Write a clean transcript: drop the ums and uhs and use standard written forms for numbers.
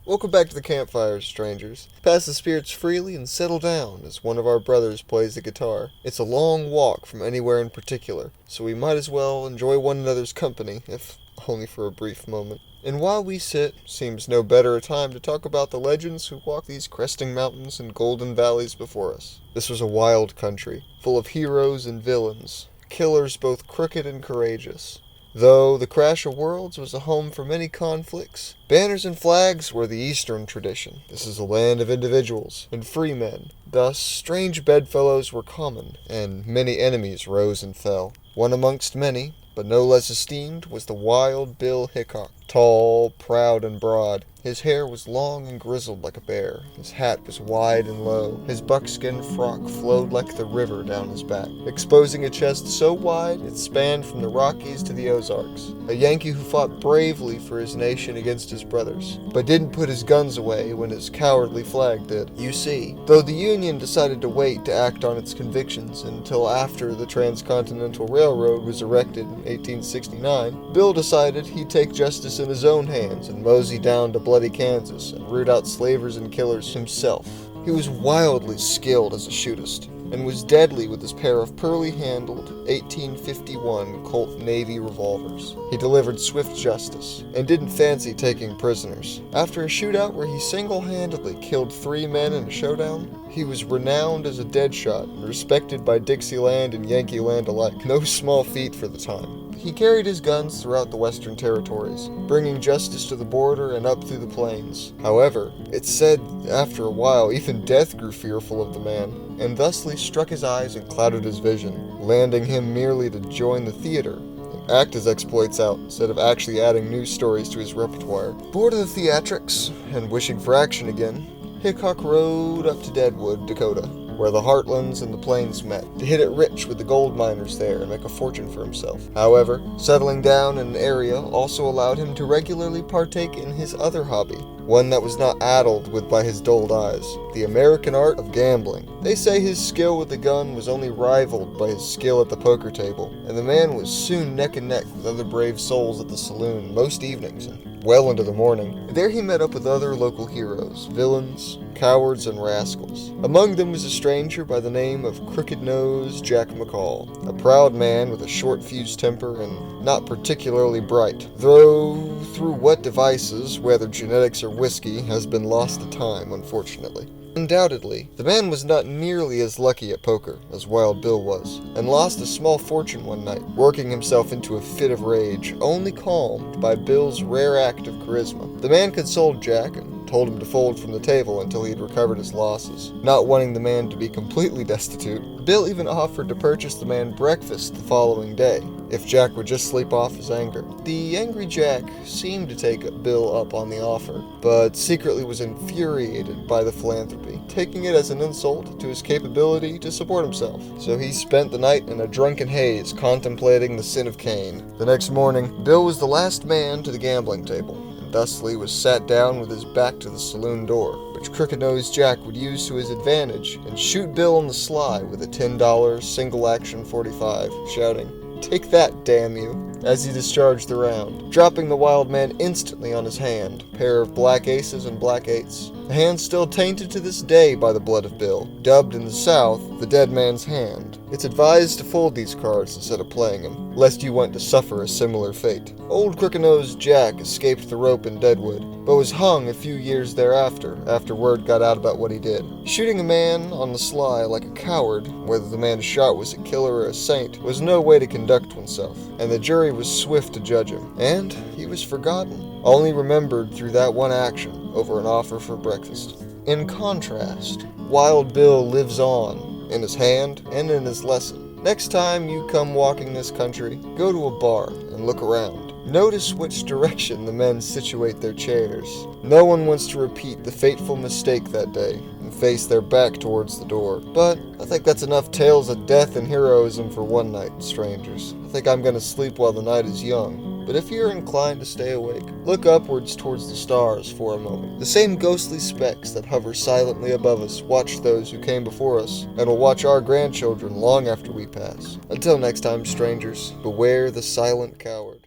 Welcome back to the campfire, strangers. Pass the spirits freely and settle down as one of our brothers plays the guitar. It's a long walk from anywhere in particular, so we might as well enjoy one another's company, if only for a brief moment. And while we sit, seems no better a time to talk about the legends who walk these cresting mountains and golden valleys before us. This was a wild country, full of heroes and villains, killers both crooked and courageous. Though the Crash of Worlds was a home for many conflicts, banners and flags were the Eastern tradition. This is a land of individuals and free men. Thus, strange bedfellows were common, and many enemies rose and fell. One amongst many, but no less esteemed, was the Wild Bill Hickok. Tall, proud, and broad, his hair was long and grizzled like a bear. His hat was wide and low. His buckskin frock flowed like the river down his back, exposing a chest so wide it spanned from the Rockies to the Ozarks. A Yankee who fought bravely for his nation against his brothers, but didn't put his guns away when his cowardly flag did. You see, though the Union decided to wait to act on its convictions until after the Transcontinental Railroad was erected in 1869, Bill decided he'd take justice in his own hands and mosey down to bloody Kansas and root out slavers and killers himself. He was wildly skilled as a shootist, and was deadly with his pair of pearly-handled 1851 Colt Navy revolvers. He delivered swift justice, and didn't fancy taking prisoners. After a shootout where he single-handedly killed 3 men in a showdown, he was renowned as a deadshot and respected by Dixieland and Yankee land alike. No small feat for the time. He carried his guns throughout the Western Territories, bringing justice to the border and up through the plains. However, it's said after a while even death grew fearful of the man, and thusly struck his eyes and clouded his vision, landing him merely to join the theater and act his exploits out instead of actually adding new stories to his repertoire. Bored of the theatrics and wishing for action again, Hickok rode up to Deadwood, Dakota, where the heartlands and the plains met, to hit it rich with the gold miners there and make a fortune for himself. However, settling down in an area also allowed him to regularly partake in his other hobby, one that was not addled with by his dulled eyes, the American art of gambling. They say his skill with the gun was only rivaled by his skill at the poker table, and the man was soon neck and neck with other brave souls at the saloon most evenings and well into the morning. There he met up with other local heroes, villains, cowards, and rascals. Among them was a stranger by the name of Crooked-Nosed Jack McCall, a proud man with a short-fused temper and not particularly bright, though through what devices, whether genetics or whiskey, has been lost to time, unfortunately. Undoubtedly, the man was not nearly as lucky at poker as Wild Bill was, and lost a small fortune one night, working himself into a fit of rage, only calmed by Bill's rare act of charisma. The man consoled Jack and told him to fold from the table until he had recovered his losses. Not wanting the man to be completely destitute, Bill even offered to purchase the man breakfast the following day, if Jack would just sleep off his anger. The angry Jack seemed to take Bill up on the offer, but secretly was infuriated by the philanthropy, taking it as an insult to his capability to support himself. So he spent the night in a drunken haze, contemplating the sin of Cain. The next morning, Bill was the last man to the gambling table, and thusly was sat down with his back to the saloon door, which Crooked-Nosed Jack would use to his advantage and shoot Bill on the sly with a $10 single-action .45, shouting, "Take that, damn you," as he discharged the round, dropping the wild man instantly on his hand, a pair of black aces and black eights. The hand still tainted to this day by the blood of Bill, dubbed in the South the dead man's hand. It's advised to fold these cards instead of playing them, lest you want to suffer a similar fate. Old Crooked-Nosed Jack escaped the rope in Deadwood, but was hung a few years thereafter, after word got out about what he did. Shooting a man on the sly like a coward, whether the man shot was a killer or a saint, was no way to conduct oneself, and the jury was swift to judge him. And he was forgotten, only remembered through that one action over an offer for breakfast. In contrast, Wild Bill lives on, in his hand and in his lesson. Next time you come walking this country, go to a bar and look around. Notice which direction the men situate their chairs. No one wants to repeat the fateful mistake that day and face their back towards the door. But I think that's enough tales of death and heroism for one night, strangers. I think I'm gonna sleep while the night is young. But if you're inclined to stay awake, look upwards towards the stars for a moment. The same ghostly specks that hover silently above us watch those who came before us, and will watch our grandchildren long after we pass. Until next time, strangers, beware the silent coward.